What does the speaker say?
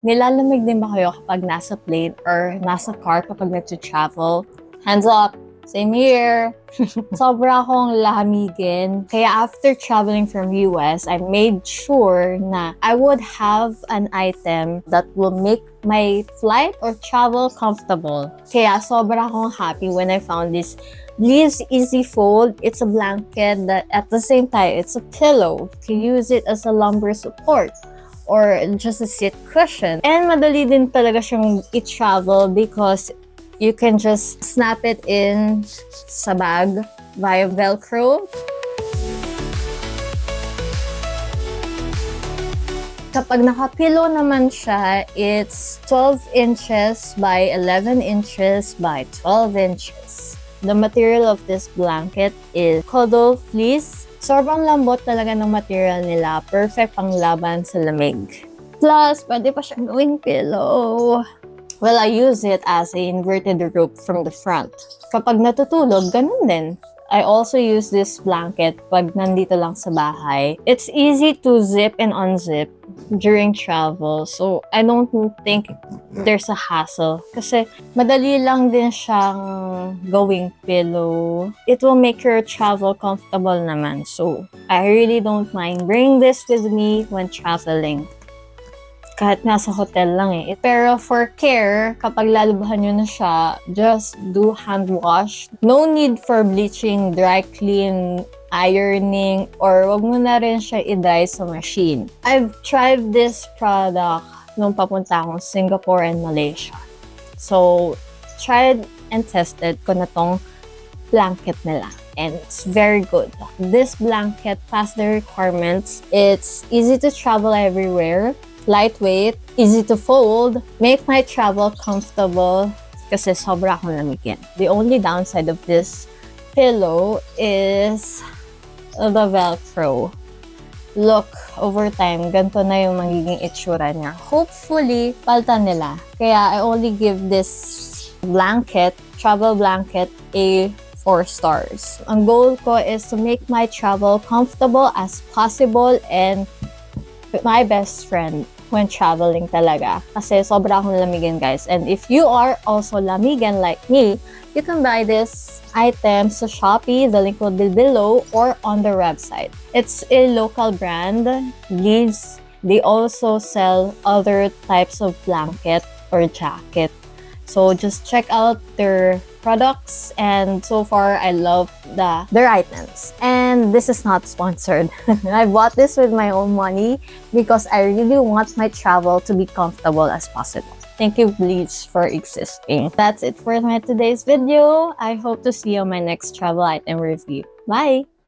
Nilalamig din ba kayo kapag nasa plane or nasa car kapag nag-travel? Hands up! Same here! Sobra akong lahamigin. Kaya after traveling from US, I made sure na I would have an item that will make my flight or travel comfortable. Kaya sobra akong happy when I found this Bleeves EasyFold. It's a blanket that at the same time, it's a pillow. You can use it as a lumbar support or just a seat cushion. And madali din talaga siyang i-travel because you can just snap it in sa bag via Velcro. Kapag nakapilo naman siya, it's 12 inches by 11 inches by 12 inches. The material of this blanket is Adobe fleece. Sobrang lambot talaga ng material nila. Perfect pang laban sa lamig. Plus, pwede pa siyang gawing pillow. Well, I use it as an inverted rope from the front. Kapag natutulog, ganun din. I also use this blanket pag nandito lang sa bahay. It's easy to zip and unzip during travel. So, I don't think there's a hassle. Kasi madali lang din siyang gawing pillow. It will make your travel comfortable naman. So, I really don't mind bringing this with me when traveling. Kahit nasa hotel lang eh. Pero for care, kapag lalubhan nyo na siya, just do hand wash. No need for bleaching, dry clean, ironing, or wag mo na rin siya i-dry sa machine. I've tried this product nung papunta akong Singapore and Malaysia. So, tried and tested ko na tong blanket nila. And it's very good. This blanket passed the requirements. It's easy to travel everywhere. Lightweight, easy to fold, make my travel comfortable kasi sobra akong lamigin. The only downside of this pillow is the Velcro. Look, over time, ganito na yung magiging itsura niya. Hopefully, paltan nila. Kaya I only give this blanket, travel blanket, a 4 stars. Ang goal ko is to make my travel comfortable as possible and my best friend when traveling talaga. Kasi sobra akong lamigin, guys. And if you are also lamigan like me, you can buy this item sa Shopee. The link will be below or on their website. It's a local brand, Bleeves. They also sell other types of blanket or jacket. So just check out their products, and so far I love their items. And this is not sponsored. I bought this with my own money because I really want my travel to be comfortable as possible. Thank you, Bleeves, for existing. That's it for my today's video. I hope to see you on my next travel item review. Bye!